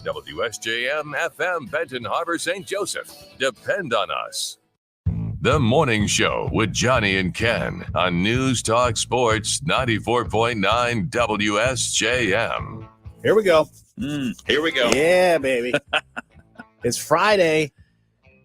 WSJM FM Benton Harbor, St. Joseph. Depend on us. The Morning Show with Jonny and Ken on News Talk Sports 94.9 WSJM. Here we go. Here we go. Yeah, baby. It's Friday.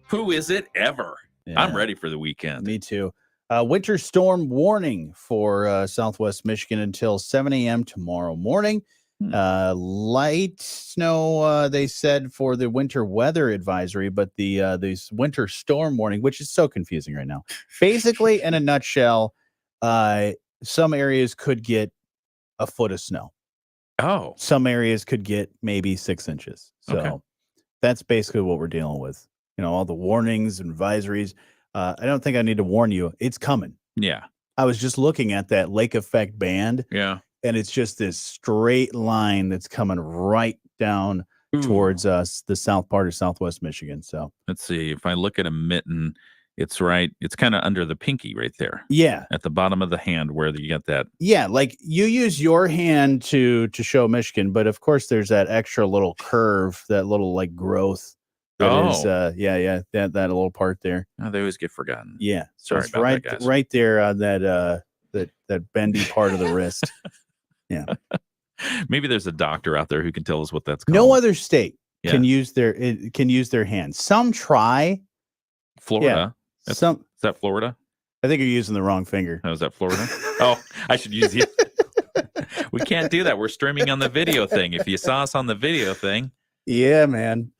Who is it ever? Yeah. I'm ready for the weekend. Me too. Winter storm warning for Southwest Michigan until 7 a.m. tomorrow morning. Light snow, they said, for the winter weather advisory, but this winter storm warning, which is so confusing right now. Basically, in a nutshell, some areas could get a foot of snow. Oh. Some areas could get maybe 6 inches. So that's basically what we're dealing with. You know, all the warnings and advisories. I don't think I need to warn you. It's coming. Yeah. I was just looking at that lake effect band. Yeah. And it's just this straight line that's coming right down towards us, the south part of Southwest Michigan. So let's see. If I look at a mitten, it's right. It's kind of under the pinky right there. Yeah. At the bottom of the hand where you get that. Yeah. Like you use your hand to show Michigan, but of course there's that extra little curve, that little like growth. That is, that little part there. Oh, they always get forgotten. Yeah. So Sorry it's about right, that, guys. right there on that bendy part of the wrist. Yeah. Maybe there's a doctor out there who can tell us what that's called. No other state can use their hands. Some try. Florida. Yeah. Is that Florida? I think you're using the wrong finger. Oh, is that Florida? Oh, I should use you. We can't do that. We're streaming on the video thing. If you saw us on the video thing. Yeah, man.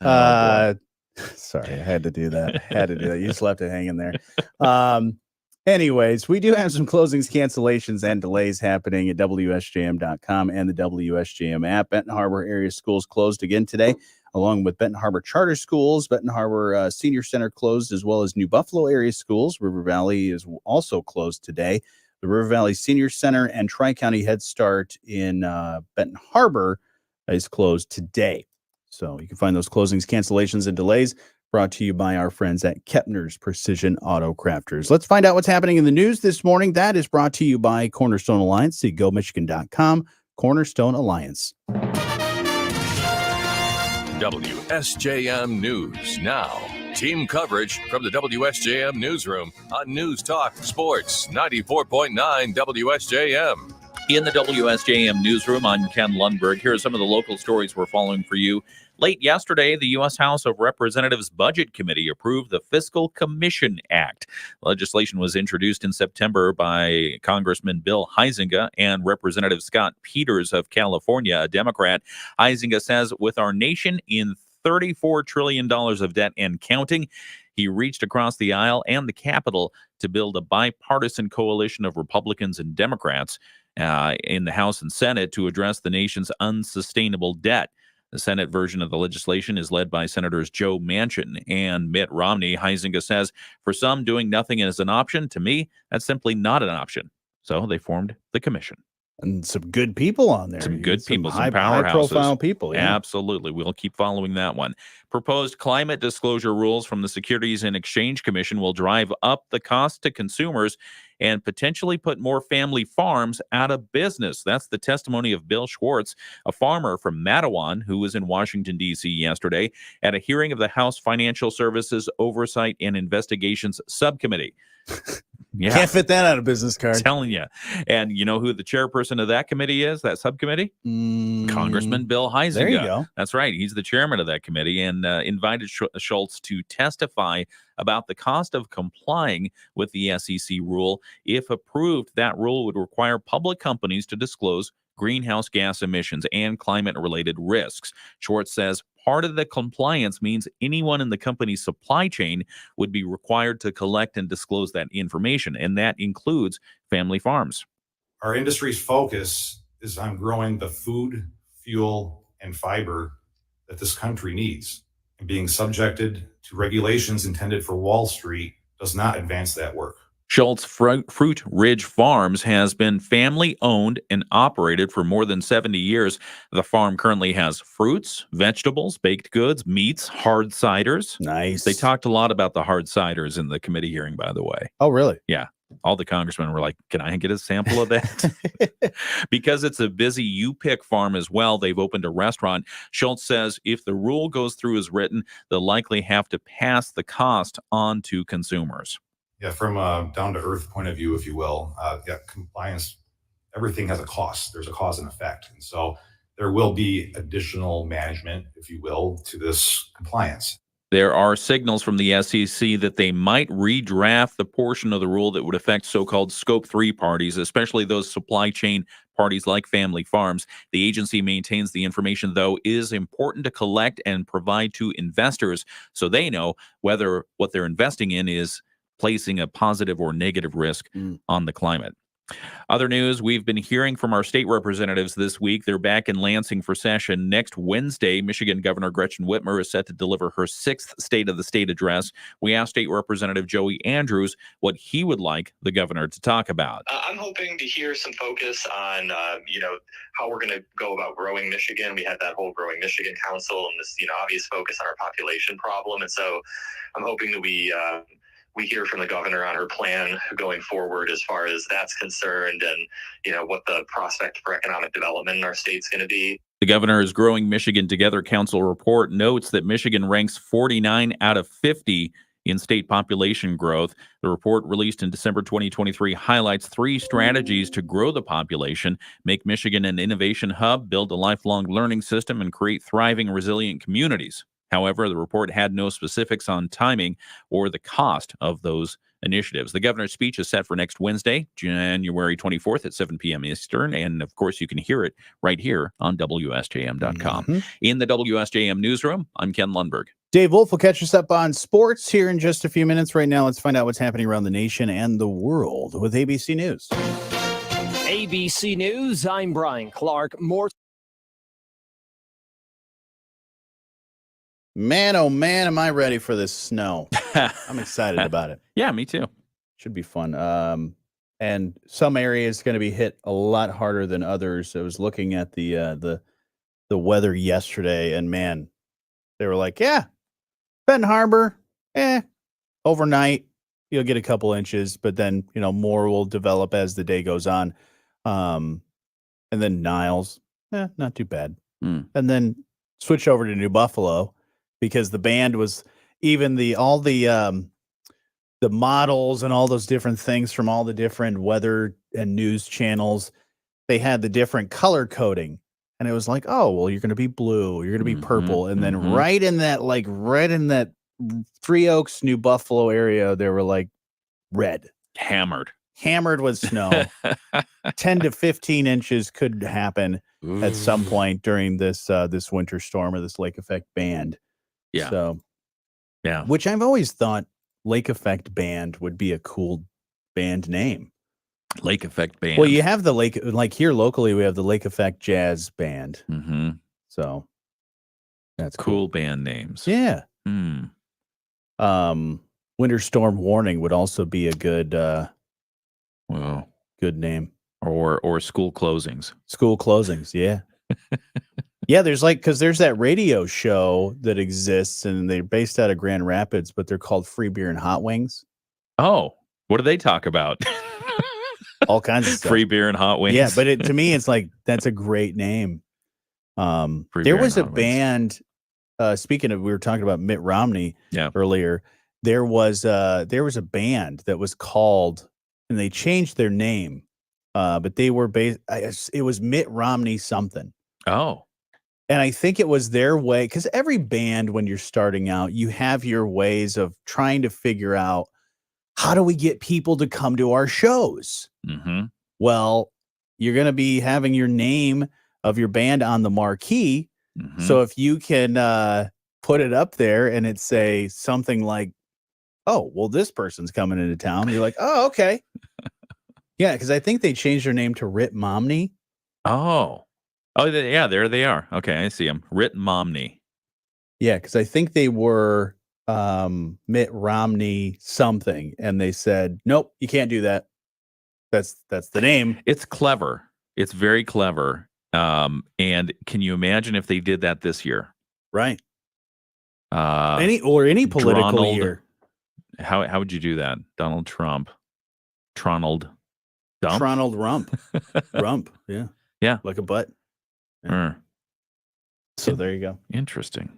Sorry, I had to do that. You just left it hanging there. Anyways, we do have some closings, cancellations, and delays happening at WSJM.com and the WSJM app. Benton Harbor area schools closed again today, along with Benton Harbor Charter Schools. Benton Harbor Senior Center closed, as well as New Buffalo area schools. River Valley is also closed today. The River Valley Senior Center and Tri-County Head Start in Benton Harbor is closed today. So you can find those closings, cancellations, and delays brought to you by our friends at Kepner's Precision Auto Crafters. Let's find out what's happening in the news this morning. That is brought to you by Cornerstone Alliance. See GoMichigan.com. Cornerstone Alliance. WSJM News Now. Team coverage from the WSJM Newsroom on News Talk Sports 94.9 WSJM. In the WSJM Newsroom, I'm Ken Lundberg. Here are some of the local stories we're following for you. Late yesterday, the U.S. House of Representatives Budget Committee approved the Fiscal Commission Act. Legislation was introduced in September by Congressman Bill Huizenga and Representative Scott Peters of California, a Democrat. Huizenga says, with our nation in $34 trillion of debt and counting, he reached across the aisle and the Capitol to build a bipartisan coalition of Republicans and Democrats in the House and Senate to address the nation's unsustainable debt. The Senate version of the legislation is led by Senators Joe Manchin and Mitt Romney. Huizenga says, for some, doing nothing is an option. To me, that's simply not an option. So they formed the commission. And some good people on there. Some good people, some powerhouses. High-profile people, yeah. Absolutely. We'll keep following that one. Proposed climate disclosure rules from the Securities and Exchange Commission will drive up the cost to consumers and potentially put more family farms out of business. That's the testimony of Bill Schwartz, a farmer from Mattawan who was in Washington, D.C. yesterday at a hearing of the House Financial Services Oversight and Investigations Subcommittee. Yeah. Can't fit that out of business card. I'm telling you. And you know who the chairperson of that committee is, that subcommittee? Congressman Bill Huizenga. There you go. That's right. He's the chairman of that committee and invited Schultz to testify about the cost of complying with the SEC rule. If approved, that rule would require public companies to disclose greenhouse gas emissions and climate-related risks. Schwartz says part of the compliance means anyone in the company's supply chain would be required to collect and disclose that information, and that includes family farms. Our industry's focus is on growing the food, fuel, and fiber that this country needs. And being subjected to regulations intended for Wall Street does not advance that work. Schultz Fruit Ridge Farms has been family-owned and operated for more than 70 years. The farm currently has fruits, vegetables, baked goods, meats, hard ciders. Nice. They talked a lot about the hard ciders in the committee hearing, by the way. Oh, really? Yeah. All the congressmen were like, can I get a sample of that? Because it's a busy U-Pick farm as well, they've opened a restaurant. Schultz says if the rule goes through as written, they'll likely have to pass the cost on to consumers. Yeah, from a down-to-earth point of view, if you will, compliance, everything has a cost. There's a cause and effect. And so there will be additional management, if you will, to this compliance. There are signals from the SEC that they might redraft the portion of the rule that would affect so-called Scope 3 parties, especially those supply chain parties like family farms. The agency maintains the information, though, is important to collect and provide to investors so they know whether what they're investing in is placing a positive or negative risk on the climate. Other news, we've been hearing from our state representatives this week. They're back in Lansing for session next Wednesday. Michigan Governor Gretchen Whitmer is set to deliver her 6th State of the State address. We asked State Representative Joey Andrews what he would like the governor to talk about. I'm hoping to hear some focus on, how we're going to go about growing Michigan. We had that whole Growing Michigan Council and this, obvious focus on our population problem. And so I'm hoping that we hear from the governor on her plan going forward as far as that's concerned and, what the prospect for economic development in our state's going to be. The governor's Growing Michigan Together Council report notes that Michigan ranks 49 out of 50 in state population growth. The report, released in December 2023, highlights 3 strategies to grow the population, make Michigan an innovation hub, build a lifelong learning system, and create thriving, resilient communities. However, the report had no specifics on timing or the cost of those initiatives. The governor's speech is set for next Wednesday, January 24th at 7 p.m. Eastern. And of course, you can hear it right here on WSJM.com. In the WSJM newsroom, I'm Ken Lundberg. Dave Wolf will catch us up on sports here in just a few minutes. Right now, let's find out what's happening around the nation and the world with ABC News. ABC News, I'm Brian Clark. More. Man, oh man, am I ready for this snow. I'm excited about it. Yeah, me too. Should be fun. And some areas going to be hit a lot harder than others. I was looking at the weather yesterday, and man, they were like, yeah, Benton Harbor, overnight you'll get a couple inches, but then, more will develop as the day goes on. And then Niles, not too bad. And then switch over to New Buffalo, because the band was even all the models and all those different things from all the different weather and news channels. They had the different color coding, and it was like, oh, well, you're going to be blue, you're going to be purple. And then right in that Three Oaks, New Buffalo area, they were like red, hammered with snow. 10 to 15 inches could happen at some point during this winter storm or this lake effect band. Yeah. So, yeah. Which I've always thought Lake Effect Band would be a cool band name. Lake Effect Band. Well, you have the lake, like here locally, we have the Lake Effect Jazz Band. So that's cool band names. Yeah. Winter Storm Warning would also be a good, good name. Or school closings. School closings, yeah. Yeah, because there's that radio show that exists, and they're based out of Grand Rapids, but they're called Free Beer and Hot Wings. Oh, what do they talk about? All kinds of stuff. Free beer and hot wings. Yeah, but to me, it's like, that's a great name. There was a band, speaking of, we were talking about Mitt Romney earlier. There was a band that was called, and they changed their name, but they were it was Mitt Romney something. Oh. And I think it was their way, because every band, when you're starting out, you have your ways of trying to figure out, how do we get people to come to our shows? Well, you're going to be having your name of your band on the marquee. So if you can put it up there and it say something like, oh, well, this person's coming into town. You're like, oh, okay. Yeah, because I think they changed their name to Rit Momney. Oh, yeah, there they are. Okay, I see them. Rit Momney. Yeah, because I think they were Mitt Romney something, and they said, nope, you can't do that. That's the name. It's clever. It's very clever. And can you imagine if they did that this year? Right. Any political year. How would you do that? Donald Trump. Tronald Dump? Tronald Rump. Rump, yeah. Yeah. Like a butt. So there you go. Interesting.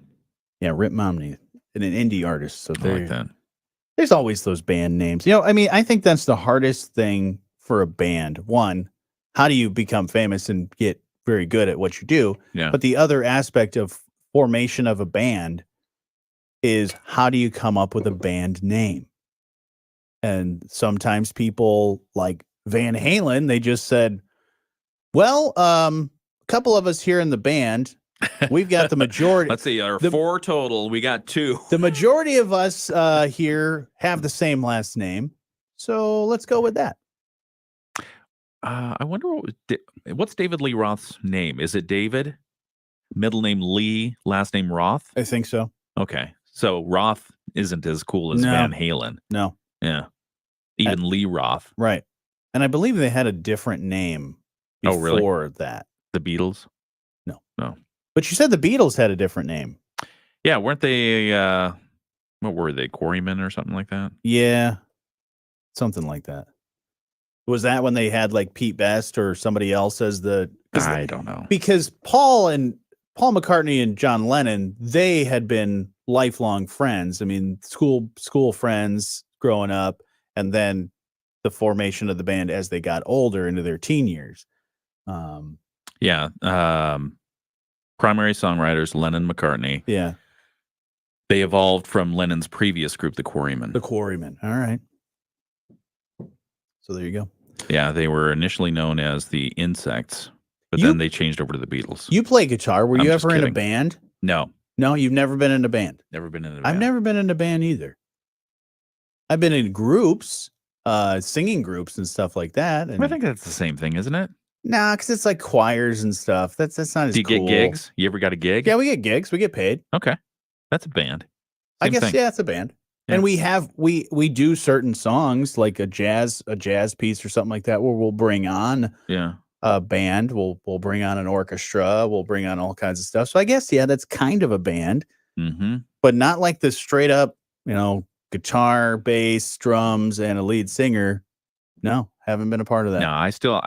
Yeah, Rip Momney, and an indie artist. So I like that. There's always those band names. You know, I mean, I think that's the hardest thing for a band. One, how do you become famous and get very good at what you do? Yeah. But the other aspect of formation of a band is how do you come up with a band name? And sometimes people like Van Halen, they just said, well, a couple of us here in the band, we've got the majority. Let's see, four total. We got 2. The majority of us here have the same last name. So let's go with that. I wonder what's David Lee Roth's name? Is it David? Middle name Lee, last name Roth? I think so. Okay. So Roth isn't as cool as No. Van Halen. No. Yeah. Even Lee Roth. Right. And I believe they had a different name before that. The Beatles? No. No. But you said the Beatles had a different name. Yeah, weren't they what were they? Quarrymen or something like that? Yeah. Something like that. Was that when they had like Pete Best or somebody else as I don't know. Because Paul McCartney and John Lennon, they had been lifelong friends. I mean, school friends growing up, and then the formation of the band as they got older into their teen years. Yeah. Primary songwriters, Lennon, McCartney. Yeah. They evolved from Lennon's previous group, the Quarrymen. The Quarrymen. All right. So there you go. Yeah, they were initially known as the Insects, but then they changed over to the Beatles. You play guitar. Were you ever in a band? No. No, you've never been in a band? Never been in a band. I've never been in a band either. I've been in groups, singing groups and stuff like that. And I think that's the same thing, isn't it? Nah, because it's like choirs and stuff. That's not as Do you cool. get gigs? You ever got a gig? Yeah, we get gigs. We get paid. Okay. That's a band. I guess, thing. yeah, it's a band. Yeah. And we do certain songs like a jazz piece or something like that where we'll bring on a band, we'll bring on an orchestra, we'll bring on all kinds of stuff. So I guess that's kind of a band, but not like the straight up, guitar, bass, drums, and a lead singer. No, haven't been a part of that. No, I still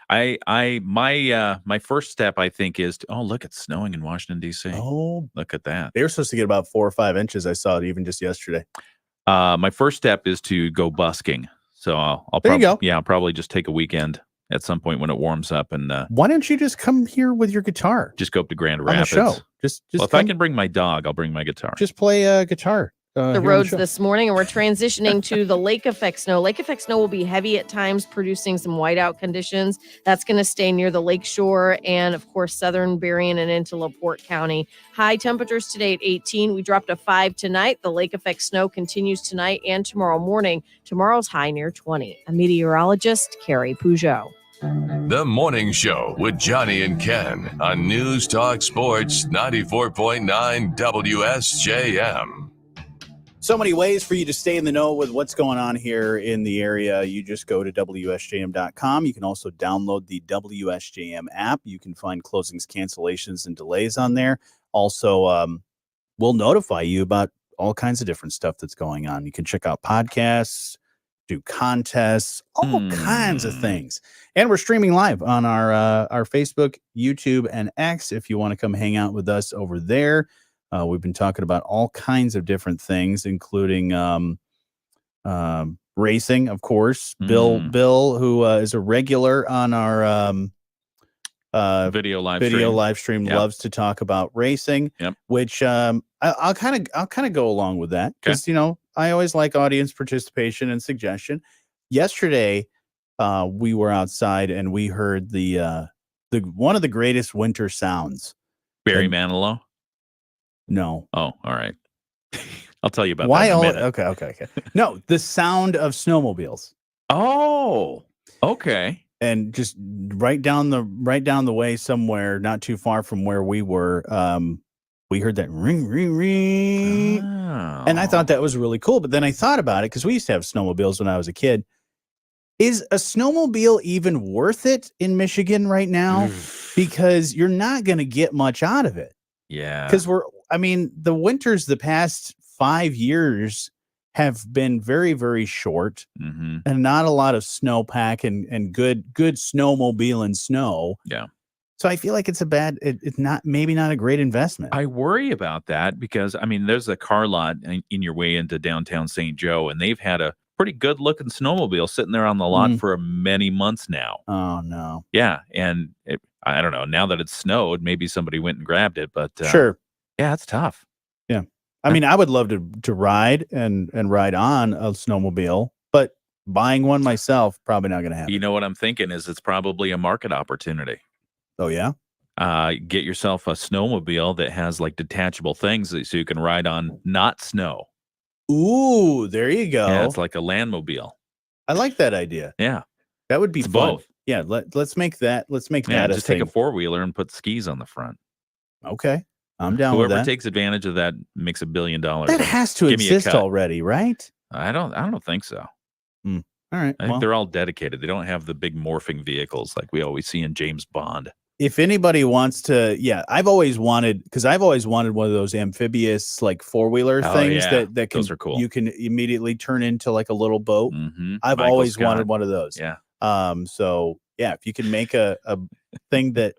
my first step I think is look, it's snowing in Washington D.C. Oh, look at that. They were supposed to get about 4 or 5 inches. I saw it even just yesterday. My first step is to go busking. So I'll probably just take a weekend at some point when it warms up and why don't you just come here with your guitar? Just go up to Grand on Rapids. The show. Just if I can bring my dog, I'll bring my guitar. Just play guitar. The roads this morning, and we're transitioning to the lake effect snow. Lake effect snow will be heavy at times, producing some whiteout conditions. That's going to stay near the lake shore and, of course, southern Berrien and into LaPorte County. High temperatures today at 18. We dropped to 5 tonight. The lake effect snow continues tonight and tomorrow morning. Tomorrow's high near 20. A meteorologist, Carrie Peugeot. The Morning Show with Jonny and Ken on News Talk Sports 94.9 WSJM. So many ways for you to stay in the know with what's going on here in the area. You just go to WSJM.com. You can also download the WSJM app. You can find closings, cancellations, and delays on there. Also, we'll notify you about all kinds of different stuff that's going on. You can check out podcasts, do contests, all kinds of things. And we're streaming live on our Facebook, YouTube, and X if you want to come hang out with us over there. We've been talking about all kinds of different things, including racing, of course. Bill, who is a regular on our video live stream, loves to talk about racing. Which I'll kind of go along with that because I always like audience participation and suggestion. Yesterday, we were outside and we heard the one of the greatest winter sounds. Barry Manilow. No. Oh, all right. I'll tell you about why. That in a minute. Okay. No, the sound of snowmobiles. Oh, okay. And just right down the way somewhere, not too far from where we were, we heard that ring, ring, ring, and I thought that was really cool. But then I thought about it because we used to have snowmobiles when I was a kid. Is a snowmobile even worth it in Michigan right now? Because you're not going to get much out of it. Yeah. Because the winters the past 5 years have been very, very short Mm-hmm. and not a lot of snowpack and good snowmobile and snow. Yeah. So I feel like it's it's maybe not a great investment. I worry about that because, I mean, there's a car lot in your way into downtown St. Joe, and they've had a pretty good looking snowmobile sitting there on the lot for many months now. Oh, no. Yeah. And I don't know. Now that it's snowed, maybe somebody went and grabbed it, but Sure. yeah, it's tough. Yeah. I mean, I would love to ride and ride on a snowmobile, but buying one myself, probably not going to happen. You know what I'm thinking is it's probably a market opportunity. Oh, yeah? Get yourself a snowmobile that has like detachable things so you can ride on not snow. Ooh, there you go. Yeah, it's like a landmobile. I like that idea. Yeah. That would be It's fun. both. Yeah, let's make that. Let's make Yeah, that just a thing. take a four-wheeler and put skis on the front. Okay. I'm down with Whoever that. takes advantage of that makes $1 billion. That has to Give me a exist cut. already, right? I don't think so. All right. I think they're all dedicated. They don't have the big morphing vehicles like we always see in James Bond. If anybody wants to, I've always wanted one of those amphibious like four-wheeler things that can, those are cool. You can immediately turn into like a little boat. Mm-hmm. I've always wanted one of those. Yeah. So yeah, if you can make a thing that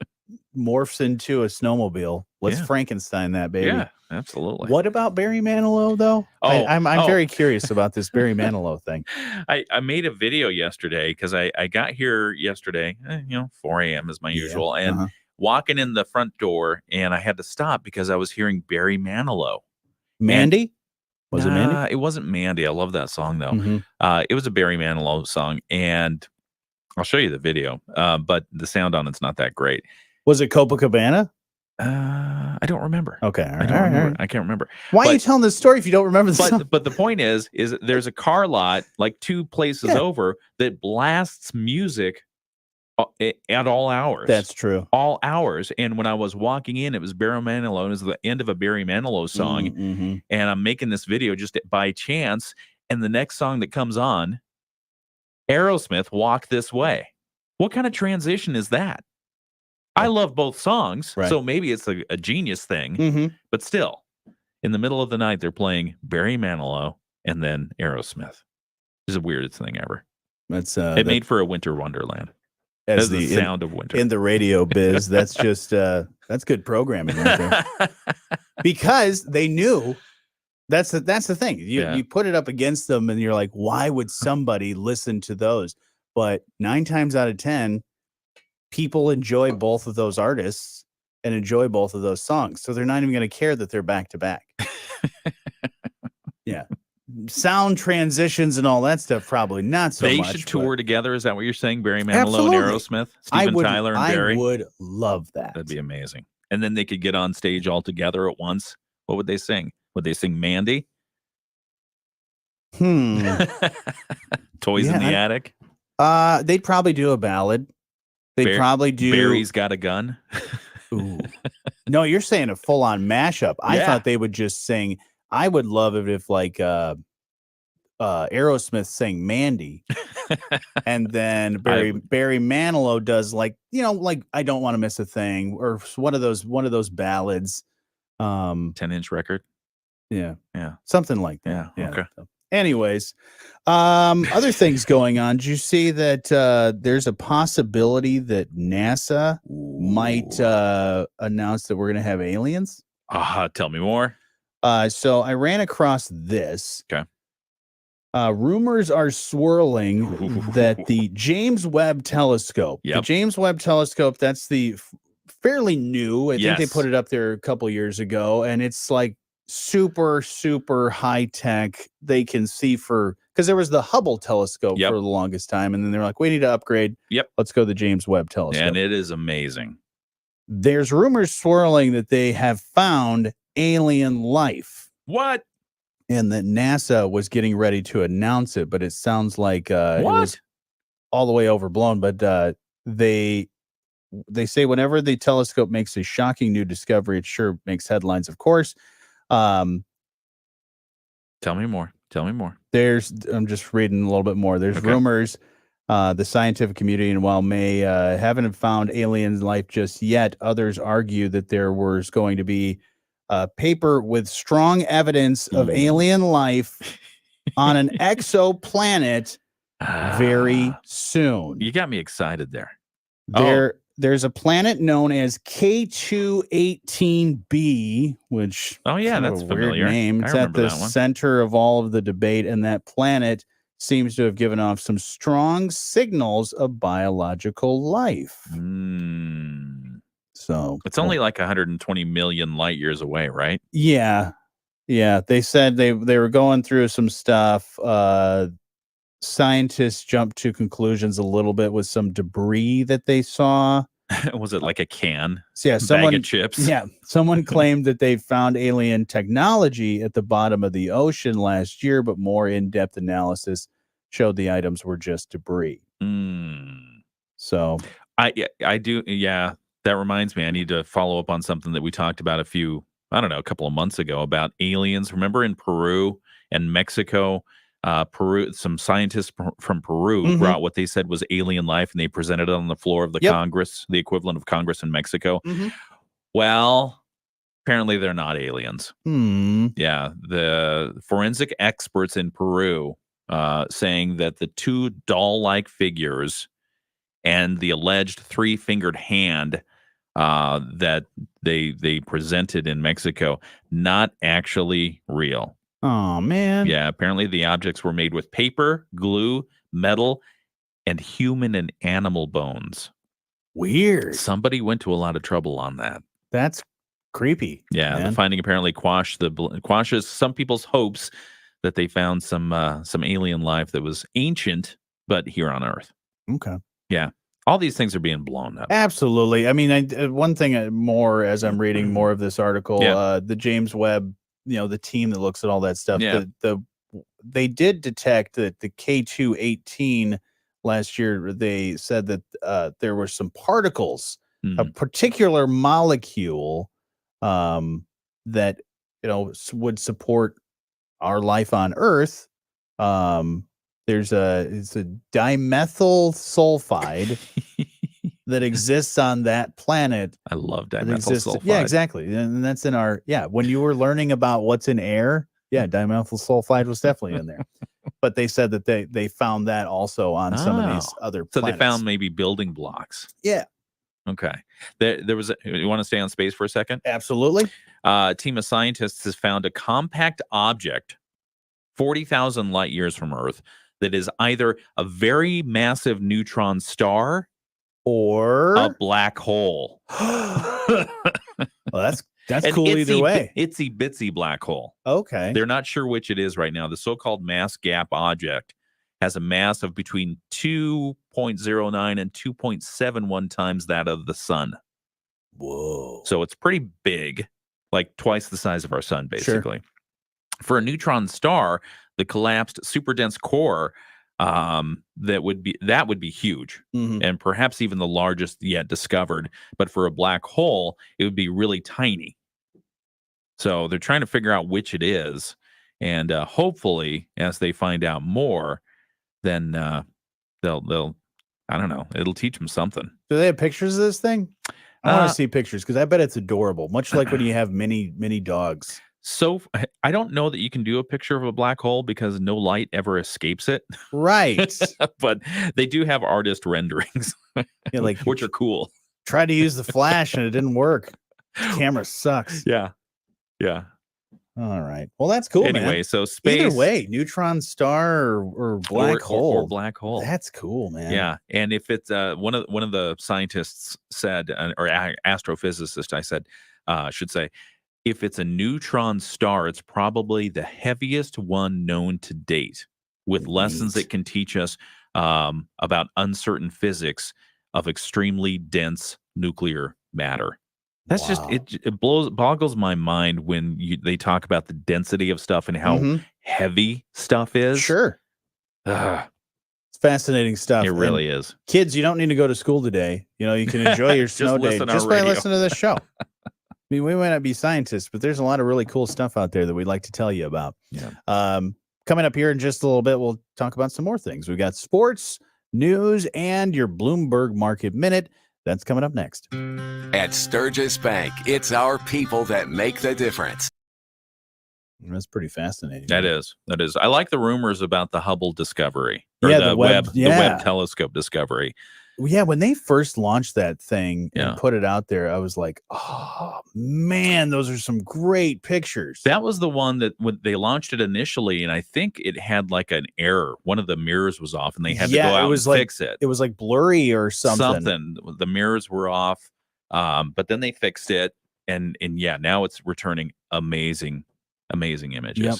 morphs into a snowmobile, let's Frankenstein that baby. Yeah, absolutely. What about Barry Manilow though? I'm very curious about this Barry Manilow thing. I made a video yesterday because I got here yesterday, 4 a.m. is my usual, and walking in the front door, and I had to stop because I was hearing Barry Manilow. Mandy? Was it Mandy? It wasn't Mandy. I love that song though. Mm-hmm. It was a Barry Manilow song, and I'll show you the video, but the sound on it's not that great. Was it Copacabana? I don't remember. Okay, I don't remember. I can't remember. Why are you telling this story if you don't remember the song? But the point is there's a car lot like 2 places over that blasts music at all hours. That's true. All hours. And when I was walking in, it was Barry Manilow. It was the end of a Barry Manilow song. Mm-hmm. And I'm making this video just by chance. And the next song that comes on, Aerosmith, Walk This Way. What kind of transition is that? I love both songs, so maybe it's a genius thing, but still, in the middle of the night, they're playing Barry Manilow and then Aerosmith. It's the weirdest thing ever. It made for a winter wonderland. As the sound of winter. In the radio biz, that's just, that's good programming right there. Because they knew, that's the thing. You put it up against them and you're like, why would somebody listen to those? But 9 times out of 10, people enjoy both of those artists and enjoy both of those songs. So they're not even going to care that they're back to back. Yeah. Sound transitions and all that stuff, probably not so much. They should tour together. Is that what you're saying? Barry Manilow and Aerosmith? Steven Tyler and Barry? I would love that. That'd be amazing. And then they could get on stage all together at once. What would they sing? Would they sing Mandy? Toys in the Attic? They'd probably do a ballad. They'd probably do Barry's Got a Gun. Ooh. No, you're saying a full-on mashup. I thought they would just sing. I would love it if like Aerosmith sang Mandy. And then Barry Manilow does like I Don't Want to Miss a Thing, or one of those ballads. 10-inch record. Yeah. Yeah. Something like that. Yeah. Okay. Anyways, other things going on. Did you see that there's a possibility that NASA might announce that we're going to have aliens? Tell me more. So I ran across this. Okay. Rumors are swirling that the James Webb Telescope, the James Webb Telescope, that's the fairly new. I think they put it up there a couple years ago, and it's like super, super high tech. They can see because there was the Hubble telescope for the longest time, and then they're like, we need to upgrade. Let's go to the James Webb Telescope. And it is amazing. There's rumors swirling that they have found alien life. What? And that NASA was getting ready to announce it, but it sounds like it was all the way overblown. But they say whenever the telescope makes a shocking new discovery, it sure makes headlines, of course. Tell me more. I'm just reading a little bit more. There's rumors, the scientific community, and while may haven't found alien life just yet, others argue that there was going to be a paper with strong evidence of alien life on an exoplanet very soon. You got me excited there. There's a planet known as K218b, which that's a familiar. weird name. It's at the center of all of the debate, and that planet seems to have given off some strong signals of biological life. So it's only like 120 million light years away, right? Yeah. They said they were going through some stuff. Scientists jumped to conclusions a little bit with some debris that they saw. Was it like a can? Bag of chips? Yeah, someone claimed that they found alien technology at the bottom of the ocean last year, but more in-depth analysis showed the items were just debris. So I do. Yeah, that reminds me. I need to follow up on something that we talked about a couple of months ago about aliens. Remember in Peru and Mexico? Peru, some scientists from Peru brought what they said was alien life, and they presented it on the floor of the Congress, the equivalent of Congress in Mexico. Well, apparently they're not aliens. Yeah, the forensic experts in Peru saying that the two doll-like figures and the alleged three-fingered hand that they presented in Mexico, not actually real. Oh, man. Yeah, apparently the objects were made with paper, glue, metal, and human and animal bones. Weird. Somebody went to a lot of trouble on that. That's creepy. Yeah, man. The finding apparently quashes some people's hopes that they found some alien life that was ancient, but here on Earth. Okay. Yeah. All these things are being blown up. Absolutely. I mean, one thing more as I'm reading more of this article, the James Webb, the team that looks at all that stuff, they did detect that the K218 last year, they said that there were some particles, a particular molecule that, would support our life on Earth. It's a dimethyl sulfide that exists on that planet. I love dimethyl sulfide. Yeah, exactly. And that's in our, when you were learning about what's in air, dimethyl sulfide was definitely in there. But they said that they found that also on some of these other planets. So they found maybe building blocks. Yeah. Okay. There was you want to stay on space for a second? Absolutely. A team of scientists has found a compact object 40,000 light years from Earth that is either a very massive neutron star or a black hole. Well, that's cool either way. Itsy bitsy black hole. Okay. They're not sure which it is right now. The so-called mass gap object has a mass of between 2.09 and 2.71 times that of the sun. Whoa. So it's pretty big, like twice the size of our sun, basically. Sure. For a neutron star, the collapsed superdense core, that would be huge, and perhaps even the largest yet discovered. But for a black hole, it would be really tiny. So they're trying to figure out which it is, and hopefully, as they find out more, then they'll I don't know, it'll teach them something. Do they have pictures of this thing? I want to see pictures because I bet it's adorable, much like when you have mini dogs. So I don't know that you can do a picture of a black hole because no light ever escapes it. Right. But they do have artist renderings, which are cool. Tried to use the flash and it didn't work. The camera sucks. Yeah. All right. Well, that's cool, anyway, man. So space. Either way, neutron star or black hole. Or black hole. That's cool, man. Yeah. And if it's one of the scientists said, or astrophysicist, should say, if it's a neutron star, it's probably the heaviest one known to date, with lessons that can teach us about uncertain physics of extremely dense nuclear matter. That's just it boggles my mind when they talk about the density of stuff and how heavy stuff is. Sure. It's fascinating stuff. It really is. Kids, you don't need to go to school today. You can enjoy your snow day just by listening to this show. I mean, we might not be scientists, but there's a lot of really cool stuff out there that we'd like to tell you about. Yeah. Coming up here in just a little bit, we'll talk about some more things. We've got sports, news, and your Bloomberg Market Minute. That's coming up next. At Sturgis Bank, it's our people that make the difference. That's pretty fascinating. That is. I like the rumors about the Hubble discovery. Or Yeah, the Webb telescope discovery. Yeah, when they first launched that thing and put it out there, I was like, oh, man, those are some great pictures. That was the one that when they launched it initially, and I think it had like an error. One of the mirrors was off, and they had to go out and fix it. It was like blurry or something. The mirrors were off, but then they fixed it, and yeah, now it's returning amazing images. Yep.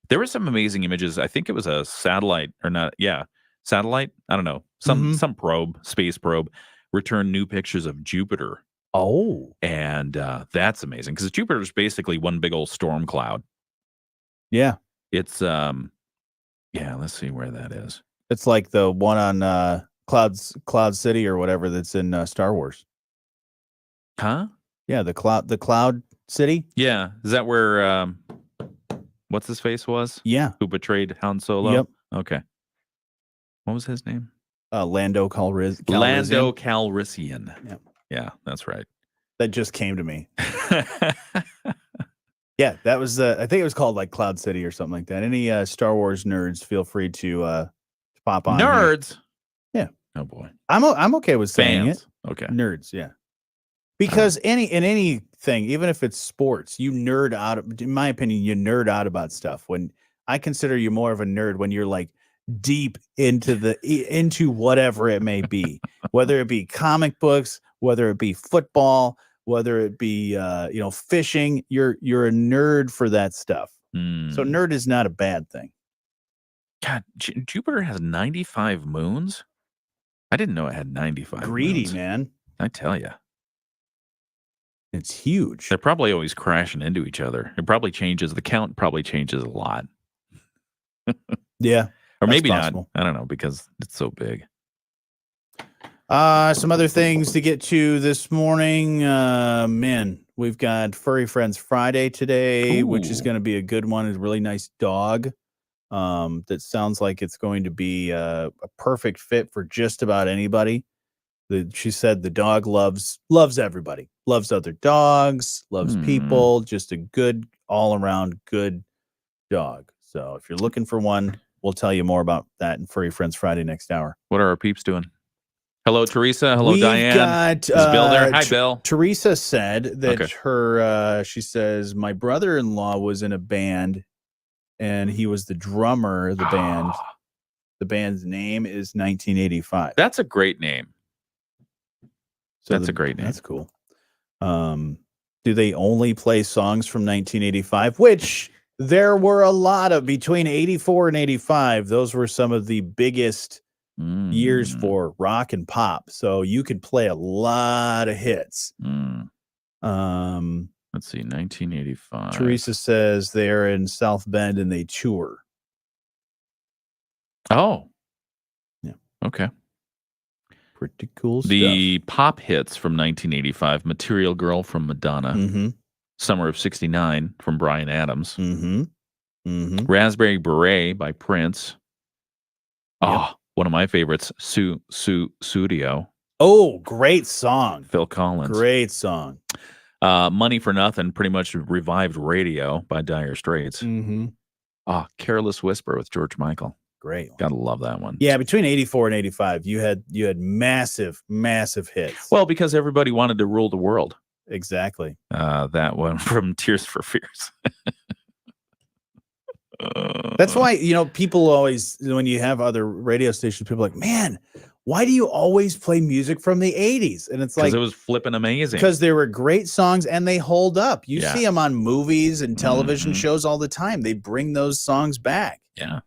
There were some amazing images. I think it was a satellite or not. Yeah. Satellite? I don't know. Some space probe returned new pictures of Jupiter. Oh. And that's amazing because Jupiter is basically one big old storm cloud. Yeah. It's let's see where that is. It's like the one on Cloud City or whatever that's in Star Wars. Huh? Yeah, the Cloud City? Yeah. Is that where what's his face was? Yeah. Who betrayed Han Solo? Yep. Okay. What was his name? Lando Calrissian. Lando Calrissian. Yep. Yeah, that's right. That just came to me. Yeah, that was I think it was called like Cloud City or something like that. Any Star Wars nerds, feel free to pop on. Nerds. Here. Yeah. Oh boy. I'm okay with saying Fans. it. Okay. Nerds, yeah. Because anything, even if it's sports, you nerd out. In my opinion, you nerd out about stuff. When I consider you more of a nerd when you're like deep into whatever it may be, whether it be comic books, whether it be football, whether it be fishing. You're a nerd for that stuff. So nerd is not a bad thing. God, Jupiter has 95 moons. I didn't know it had 95. Greedy moons. Man. I tell you. It's huge. They're probably always crashing into each other. It probably changes. The count probably changes a lot. Yeah. Or maybe possible. not. I don't know because it's so big. Some other things to get to this morning. Man, we've got Furry Friends Friday today, which is going to be a good one. It's a really nice dog. That sounds like it's going to be a perfect fit for just about anybody. She said the dog loves everybody, loves other dogs, loves people, just a good all around good dog. So if you're looking for one, we'll tell you more about that in Furry Friends Friday next hour. What are our peeps doing? Hello, Teresa. Hello, Diane. Is Bill there? Hi, Bill. Teresa said that she says, my brother-in-law was in a band and he was the drummer of the band. The band's name is 1985. That's a great name. So that's a great name. That's cool. Do they only play songs from 1985? Which there were a lot of between 84 and 85. Those were some of the biggest years for rock and pop. So you could play a lot of hits. Let's see, 1985. Teresa says they're in South Bend and they tour. Oh. Yeah. Okay. Pretty cool stuff. The pop hits from 1985, Material Girl from Madonna, Summer of 69 from Bryan Adams, Raspberry Beret by Prince. Oh, one of my favorites, Studio. Oh, great song. Phil Collins. Great song. Money for Nothing pretty much revived Radio by Dire Straits. Careless Whisper with George Michael. Great one. Gotta love that one. Yeah, between 84 and 85, you had massive hits. Well, because everybody wanted to rule the world. Exactly. That one from Tears for Fears. That's why, people always, when you have other radio stations, people are like, man, why do you always play music from the 80s? And it's like, it was flipping amazing. Because they were great songs and they hold up. You see them on movies and television shows all the time. They bring those songs back. Yeah.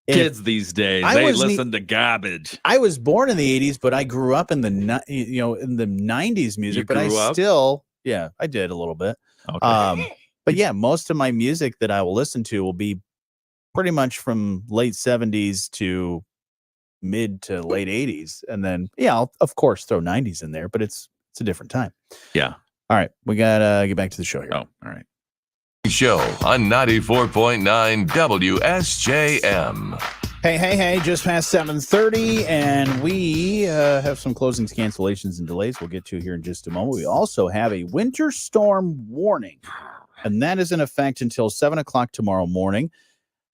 Kids these days, they listen to garbage. I was born in the 80s, but I grew up in the 90s music. But I did a little bit. Okay. But yeah, most of my music that I will listen to will be pretty much from late 70s to mid to late 80s. And then, I'll of course throw 90s in there, but it's a different time. Yeah. All right. We got to get back to the show here. Oh, all right. Show on 94.9 WSJM. Hey, just past 7:30, and we have some closings, cancellations, and delays we'll get to here in just a moment. We also have a winter storm warning and that is in effect until 7 o'clock tomorrow morning.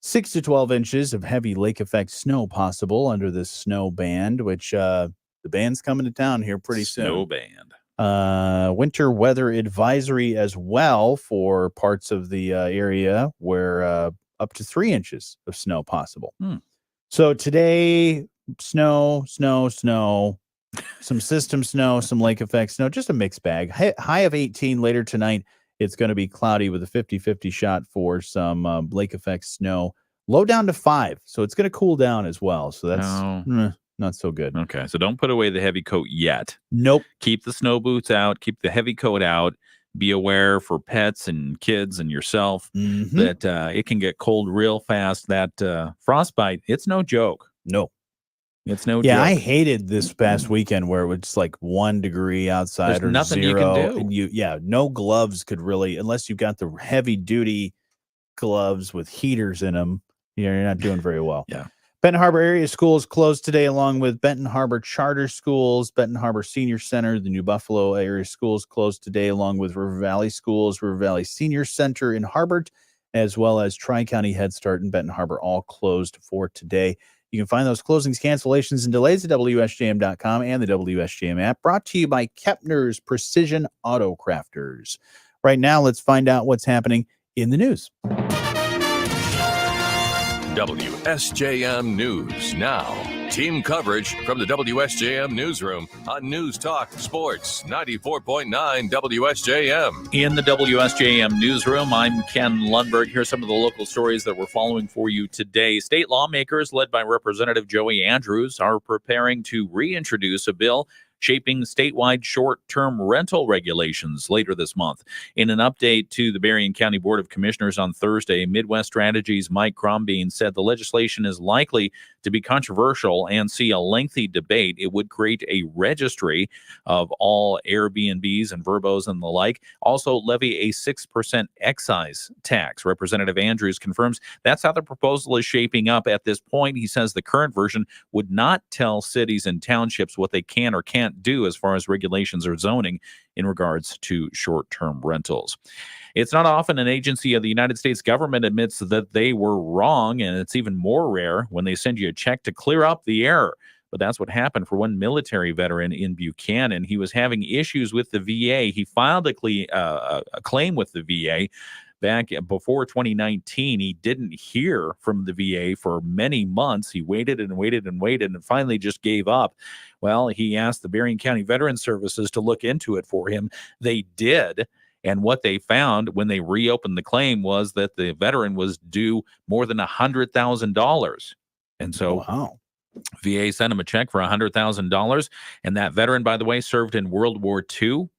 6 to 12 inches of heavy lake effect snow possible under this snow band, which the band's coming to town here pretty soon. Snow band. Winter weather advisory as well for parts of the area where up to 3 inches of snow possible. So today, snow, some system snow, some lake effect snow, just a mixed bag. High of 18 later tonight. It's going to be cloudy with a 50-50 shot for some lake effect snow. Low down to 5, so it's going to cool down as well. So that's not so good. Okay, so don't put away the heavy coat yet. Nope. Keep the snow boots out. Keep the heavy coat out. Be aware for pets and kids and yourself that it can get cold real fast. That frostbite, it's no joke. No. It's no joke. Yeah, I hated this past weekend where it was just like 1 degree outside. There's or nothing 0, you can do. And no gloves could really, unless you got the heavy duty gloves with heaters in them, you're not doing very well. Yeah. Benton Harbor area schools closed today, along with Benton Harbor Charter Schools, Benton Harbor Senior Center. The New Buffalo area schools closed today, along with River Valley Schools, River Valley Senior Center in Harbert, as well as Tri-County Head Start in Benton Harbor, all closed for today. You can find those closings, cancellations, and delays at WSJM.com and the WSJM app, brought to you by Kepner's Precision Auto Crafters. Right now, let's find out what's happening in the news. WSJM News Now. Team coverage from the WSJM Newsroom on News Talk Sports 94.9 WSJM. In the WSJM Newsroom, I'm Ken Lundberg. Here's some of the local stories that we're following for you today. State lawmakers, led by Representative Joey Andrews, are preparing to reintroduce a bill shaping statewide short-term rental regulations later this month. In an update to the Berrien County Board of Commissioners on Thursday, Midwest Strategies' Mike Crombeen said the legislation is likely to be controversial and see a lengthy debate. It would create a registry of all Airbnbs and Verbos and the like. Also levy a 6% excise tax. Representative Andrews confirms that's how the proposal is shaping up at this point. He says the current version would not tell cities and townships what they can or can't do as far as regulations or zoning in regards to short-term rentals. It's not often an agency of the United States government admits that they were wrong, and it's even more rare when they send you a check to clear up the error. But that's what happened for one military veteran in Buchanan. He was having issues with the VA. He filed a claim with the VA back before 2019. He didn't hear from the VA for many months. He waited and waited and waited and finally just gave up. Well, he asked the Berrien County Veterans Services to look into it for him. They did. And what they found when they reopened the claim was that the veteran was due more than $100,000. And so VA sent him a check for $100,000. And that veteran, by the way, served in World War II.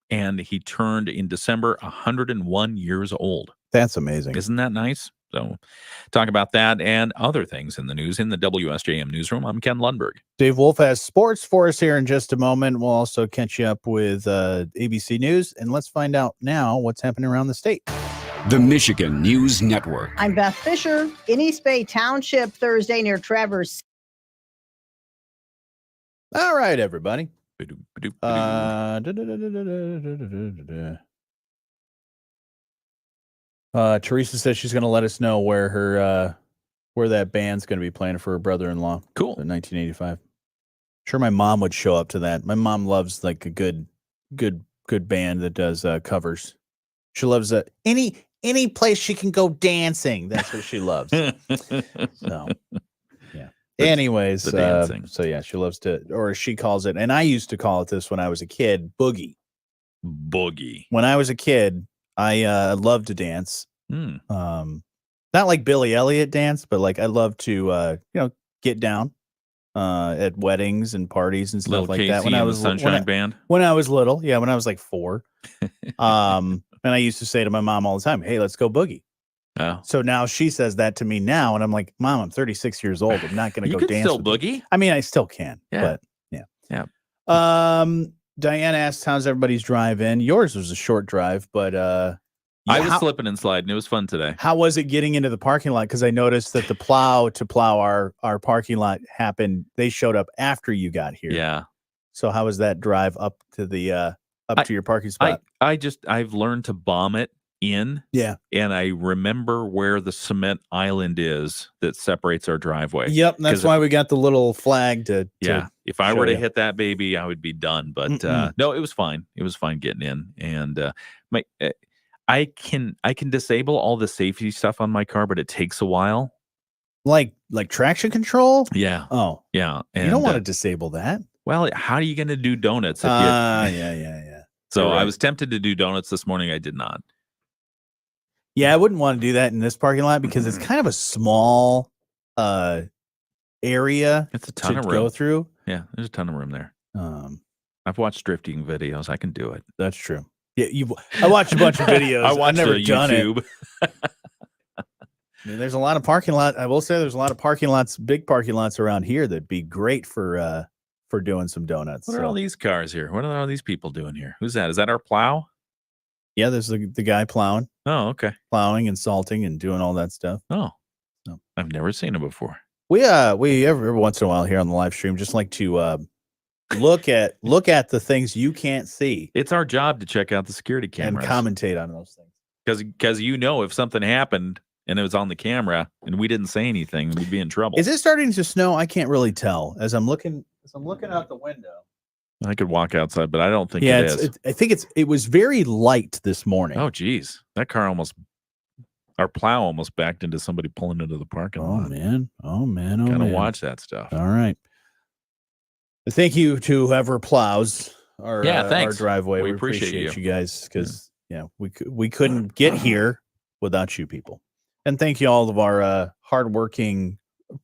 And he turned in December 101 years old. That's amazing. Isn't that nice? So talk about that and other things in the news in the WSJM Newsroom. I'm Ken Lundberg. Dave Wolf has sports for us here in just a moment. We'll also catch you up with ABC News. And let's find out now what's happening around the state. The Michigan News Network. I'm Beth Fisher in East Bay Township Thursday near Traverse. All right, everybody. Teresa says she's going to let us know where that band's going to be playing for her brother-in-law. Cool. In 1985. Sure, my mom would show up to that. My mom loves like a good band that does covers. She loves any place she can go dancing. That's what she loves. So, yeah. Anyways, so yeah, she loves to, or she calls it, and I used to call it this when I was a kid, boogie. Boogie. When I was a kid, I loved to dance. Not like Billy Elliot dance, but like I love to get down at weddings and parties and stuff Little like Casey that. When I and was the Sunshine Band. When I was little, yeah, when I was like 4. And I used to say to my mom all the time, "Hey, let's go boogie." Oh. So now she says that to me now, and I'm like, "Mom, I'm 36 years old. I'm not going to go dance." Still with boogie? you. I mean, I still can. Yeah. But yeah. Diane asked, "How's everybody's drive in?" Yours was a short drive, but I was slipping and sliding. It was fun today. How was it getting into the parking lot? Because I noticed that the plow our parking lot happened. They showed up after you got here. Yeah. So how was that drive up to the to your parking spot? I've learned to bomb it in. Yeah. And I remember where the cement island is that separates our driveway. Yep. That's why we got the little flag to if I show were to you. hit that baby, I would be done. But no, it was fine. It was fine getting in. And I can disable all the safety stuff on my car, but it takes a while. Like traction control? Yeah. Oh. Yeah. And you don't want to disable that. Well, how are you going to do donuts? If Yeah. So You're right. I was tempted to do donuts this morning. I did not. Yeah, I wouldn't want to do that in this parking lot because it's kind of a small area. It's a ton of room. Go through. Yeah, there's a ton of room there. I've watched drifting videos. I can do it. That's true. Yeah, I watched a bunch of videos. I've never done YouTube. it. I mean, there's a lot of parking lot. I will say there's a lot of parking lots, big parking lots around here that'd be great for doing some donuts. What are all these cars here? What are all these people doing here? Who's that? Is that our plow? Yeah, there's the guy plowing. Oh, okay. Plowing and salting and doing all that stuff. Oh, I've never seen him before. We every once in a while here on the live stream just like to look at the things you can't see. It's our job to check out the security cameras and commentate on those things. Because if something happened and it was on the camera and we didn't say anything, we'd be in trouble. Is it starting to snow? I can't really tell as I'm looking out the window. I could walk outside, but I don't think it is. I think it was very light this morning. Oh, geez. Our plow almost backed into somebody pulling into the parking lot. Oh, man. Gotta watch that stuff. All right. Thank you to whoever plows our driveway. We appreciate you guys because we couldn't get here without you people. And thank you all of our hardworking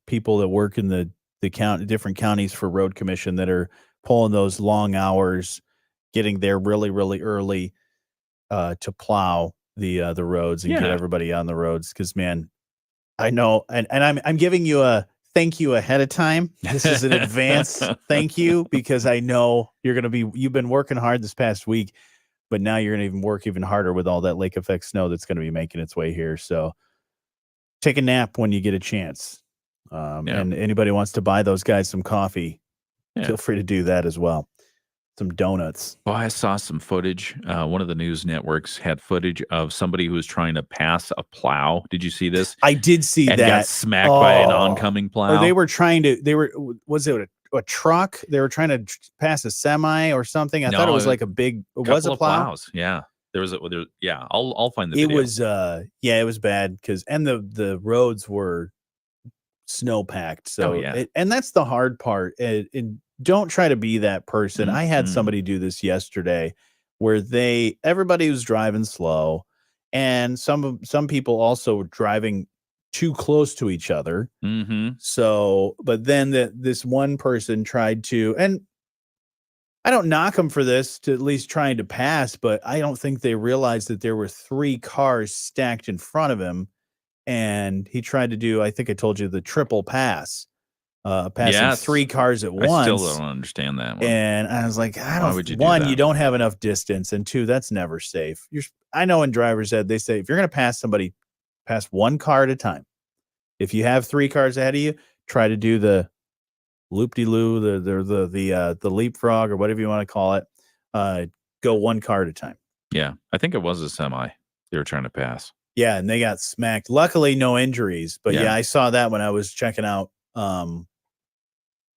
people that work in the different counties for road commission that are pulling those long hours, getting there really, really early to plow the roads and get everybody on the roads. Because man, I know, and I'm giving you a thank you ahead of time. This is an advance thank you because I know you've been working hard this past week, but now you're gonna work even harder with all that lake effect snow that's gonna be making its way here. So take a nap when you get a chance. And anybody wants to buy those guys some coffee, feel free to do that as well. Some donuts. Well, I saw some footage. One of the news networks had footage of somebody who was trying to pass a plow. Did you see this? I did see and that. Got smacked by an oncoming plow. Or was it a truck? They were trying to pass a semi or something. I thought it was like a big. It was a plow. Plows. Yeah, I'll find the video. It was it was bad because the roads were snow packed. So and that's the hard part. And don't try to be that person. I had somebody do this yesterday where everybody was driving slow and some people also were driving too close to each other. So, but then this one person tried to, and I don't knock him for this, to at least trying to pass, but I don't think they realized that there were 3 cars stacked in front of him. And he tried to do, I think I told you, the triple pass. Passing 3 cars at once. I still don't understand that one. And I was like, you don't have enough distance, and 2, that's never safe. I know in driver's ed, they say if you're going to pass somebody, pass 1 car at a time. If you have 3 cars ahead of you, try to do the loop-de-loo, the leapfrog, or whatever you want to call it. Go 1 car at a time. Yeah, I think it was a semi they were trying to pass. Yeah, and they got smacked. Luckily, no injuries. But I saw that when I was checking out some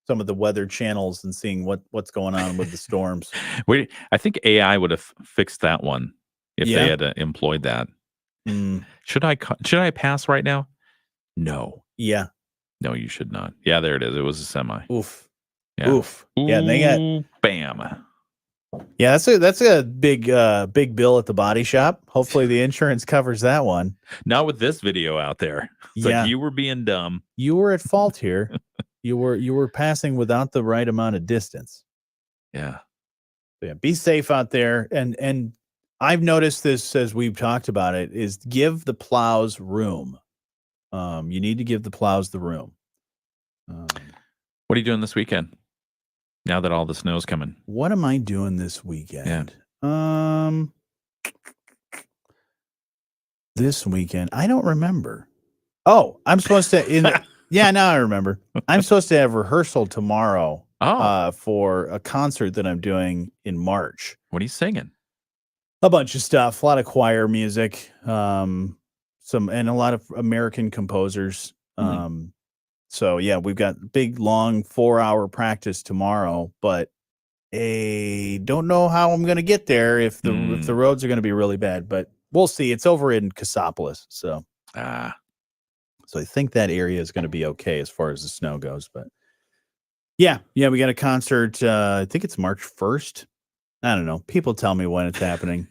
of the weather channels and seeing what's going on with the storms. I think AI would have fixed that one if they had employed that. Should I pass right now? No. Yeah. No, you should not. Yeah, there it is. It was a semi. Oof. Yeah. Oof. Yeah, and they got bam. Yeah, that's a big bill at the body shop. Hopefully the insurance covers that one. Not with this video out there. It's like you were being dumb. You were at fault here. You were passing without the right amount of distance. Yeah. Be safe out there. And I've noticed this as we've talked about it is give the plows room. You need to give the plows the room. What are you doing this weekend? Now that all the snow's coming. What am I doing this weekend? Yeah. This weekend, I don't remember. Oh, I'm supposed to now I remember. I'm supposed to have rehearsal tomorrow for a concert that I'm doing in March. What are you singing? A bunch of stuff, a lot of choir music, and a lot of American composers. So yeah, we've got big, long 4-hour practice tomorrow, but I don't know how I'm going to get there if the roads are going to be really bad, but we'll see. It's over in Cassopolis, so I think that area is going to be okay as far as the snow goes. But yeah, we got a concert. I think it's March 1st. I don't know. People tell me when it's happening.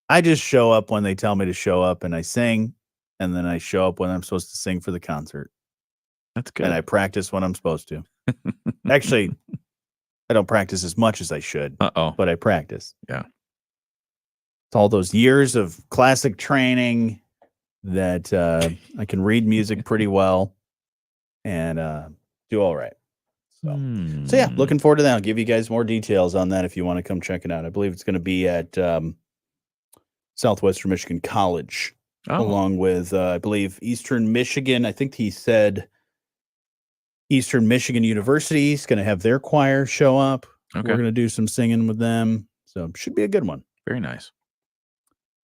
I just show up when they tell me to show up, and I sing, and then I show up when I'm supposed to sing for the concert. That's good. And I practice when I'm supposed to. Actually, I don't practice as much as I should. But I practice. Yeah. It's all those years of classic training that I can read music pretty well and do all right. So yeah, looking forward to that. I'll give you guys more details on that if you want to come check it out. I believe it's going to be at Southwestern Michigan College, along with, I believe, Eastern Michigan. I think he said Eastern Michigan University is going to have their choir show up. Okay. We're going to do some singing with them. So it should be a good one. Very nice.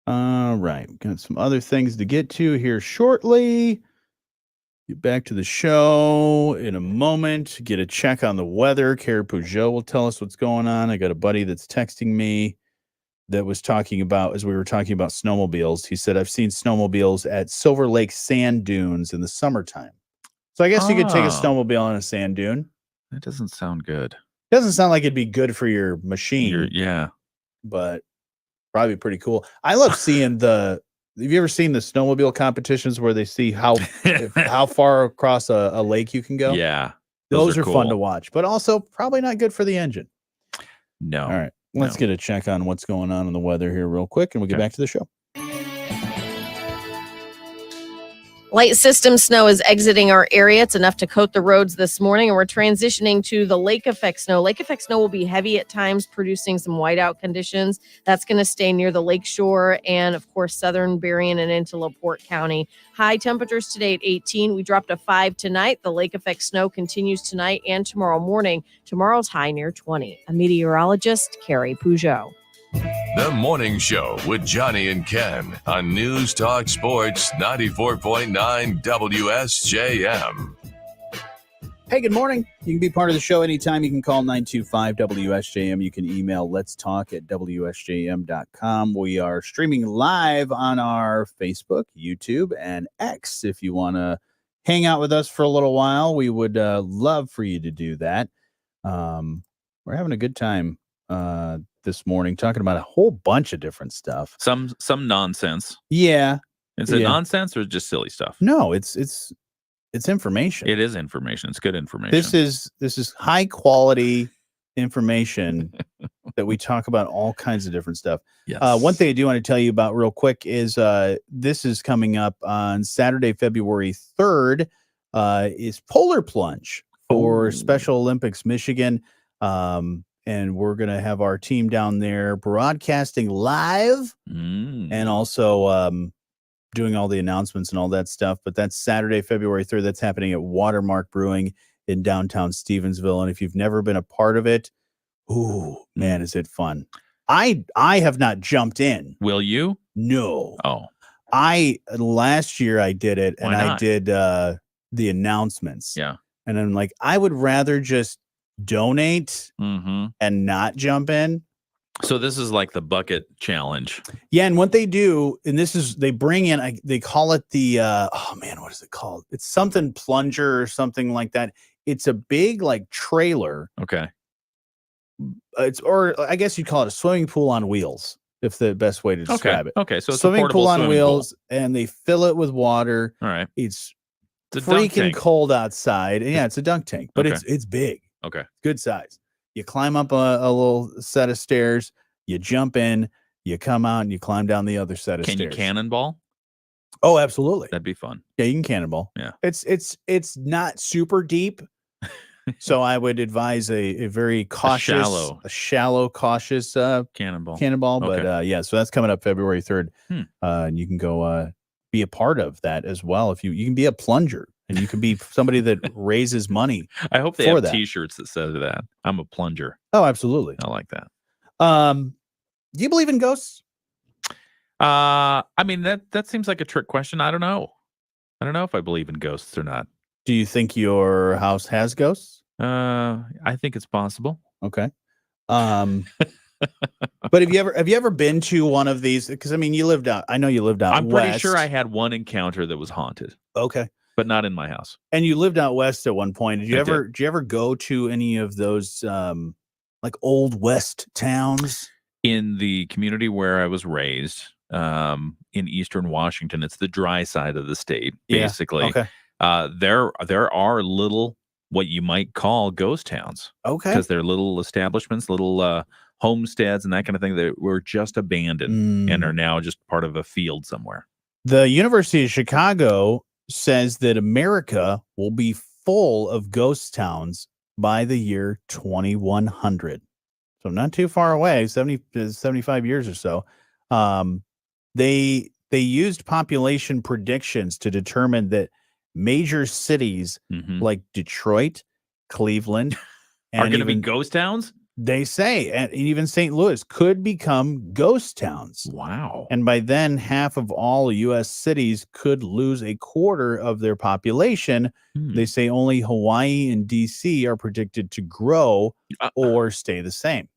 All right. Got some other things to get to here shortly. Get back to the show in a moment. Get a check on the weather. Kara Peugeot will tell us what's going on. I got a buddy that's texting me that was talking about, as we were talking about snowmobiles, he said, I've seen snowmobiles at Silver Lake sand dunes in the summertime. So I guess you could take a snowmobile on a sand dune. That doesn't sound good. Doesn't sound like it'd be good for your machine. Yeah. But probably pretty cool. I love seeing have you ever seen the snowmobile competitions where they see how far across a lake you can go? Yeah. Those are cool. Fun to watch, but also probably not good for the engine. No. All right. Let's get a check on what's going on in the weather here real quick, and we'll get back to the show. Light system snow is exiting our area. It's enough to coat the roads this morning, and we're transitioning to the lake effect snow. Lake effect snow will be heavy at times, producing some whiteout conditions. That's going to stay near the lake shore and, of course, southern Berrien and into LaPorte County. High temperatures today at 18. We dropped a 5 tonight. The lake effect snow continues tonight and tomorrow morning. Tomorrow's high near 20. A meteorologist, Carrie Peugeot. The Morning Show with Jonny and Ken on News Talk Sports 94.9 WSJM. Hey, good morning. You can be part of the show anytime. You can call 925-WSJM. You can email letstalk@WSJM.com. We are streaming live on our Facebook, YouTube, and X. If you want to hang out with us for a little while, we would love for you to do that. We're having a good time this morning talking about a whole bunch of different stuff. Some nonsense. Yeah. Is it nonsense or just silly stuff? No, it's information. It is information. It's good information. This is high quality information that we talk about all kinds of different stuff. Yes. One thing I do want to tell you about real quick is this is coming up on Saturday, February 3rd, is Polar Plunge for Special Olympics Michigan. And we're going to have our team down there broadcasting live and also doing all the announcements and all that stuff. But that's Saturday, February 3rd. That's happening at Watermark Brewing in downtown Stevensville. And if you've never been a part of it, man, is it fun. I have not jumped in. Will you? No. Oh. Last year I did it. Why and not? I did the announcements. Yeah. And I'm like, I would rather just donate and not jump in. So this is like the bucket challenge. Yeah, and what they do, and this is, they bring in, they call it the, what is it called? It's something plunger or something like that. It's a big like trailer. Okay. Or I guess you'd call it a swimming pool on wheels, if the best way to describe it. Okay, so it's swimming a pool on swimming wheels, pool. and they fill it with water. All right. It's a dunk freaking tank. cold outside. And yeah, it's a dunk tank, but it's big. Okay. Good size. You climb up a little set of stairs, you jump in, you come out, and you climb down the other set of stairs. Can you cannonball? Oh, absolutely. That'd be fun. Yeah, you can cannonball. Yeah. It's not super deep. So I would advise a very cautious, a shallow, cautious cannonball. But so that's coming up February 3rd. And you can go be a part of that as well. If you can be a plunger. And you can be somebody that raises money. I hope they have T-shirts that says that. I'm a plunger. Oh, absolutely. I like that. Do you believe in ghosts? I mean, that seems like a trick question. I don't know. I don't know if I believe in ghosts or not. Do you think your house has ghosts? I think it's possible. Okay. But have you ever been to one of these? Because I mean, I know you lived out I'm west. pretty sure I had one encounter that was haunted. Okay. But not in my house. And you lived out west at one point. Did you did. ever go to any of those like old west towns? In the community where I was raised, in Eastern Washington, it's the dry side of the state, basically. Yeah. Okay. There are little, what you might call ghost towns. Okay. Because they're little establishments, little homesteads and that kind of thing that were just abandoned and are now just part of a field somewhere. The University of Chicago says that America will be full of ghost towns by the year 2100. So not too far away, 75 years or so. They used population predictions to determine that major cities like Detroit, Cleveland, are going to be ghost towns. They say, and even St. Louis could become ghost towns. Wow. And by then, half of all U.S. cities could lose a quarter of their population. They say only Hawaii and D.C. are predicted to grow or stay the same.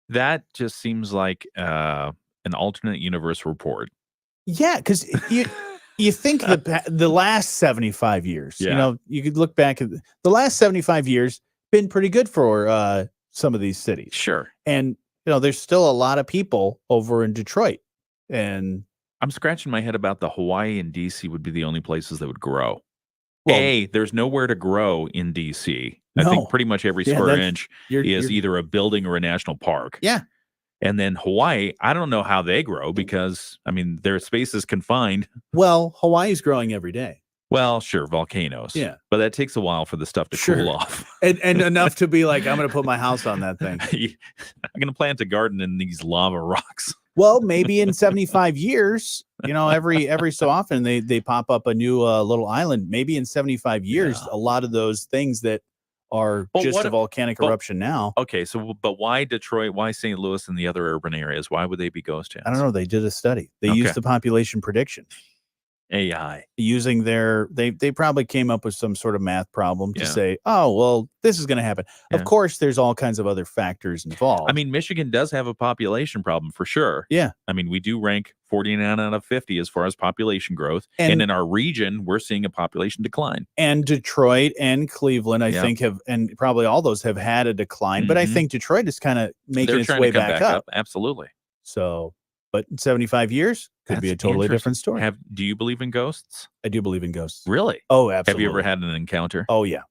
That just seems like an alternate universe report. Yeah, because you think the last 75 years, you could look back at the last 75 years, been pretty good for some of these cities. Sure. And, there's still a lot of people over in Detroit. And I'm scratching my head about the Hawaii and DC would be the only places that would grow. Well, there's nowhere to grow in DC. I think pretty much every square inch is either a building or a national park. Yeah. And then Hawaii, I don't know how they grow because, I mean, their space is confined. Well, Hawaii's growing every day. Well, sure, volcanoes. Yeah. But that takes a while for the stuff to cool off. And enough to be like, I'm going to put my house on that thing. I'm going to plant a garden in these lava rocks. Well, maybe in 75 years, every so often they pop up a new little island. Maybe in 75 years, a lot of those things that are just a volcanic eruption now. Okay, so but why Detroit? Why St. Louis and the other urban areas? Why would they be ghost towns? I don't know. They did a study. They used the population prediction. AI using they probably came up with some sort of math problem to say, oh, well, this is going to happen. Of course, there's all kinds of other factors involved. I mean, Michigan does have a population problem for sure. Yeah. I mean, we do rank 49 out of 50 as far as population growth. And in our region, we're seeing a population decline. And Detroit and Cleveland, I think and probably all those have had a decline, but I think Detroit is kind of making its way back up. Absolutely. So, but in 75 years, could be a totally different story. Do you believe in ghosts? I do believe in ghosts. Really? Oh, absolutely. Have you ever had an encounter? Oh, yeah.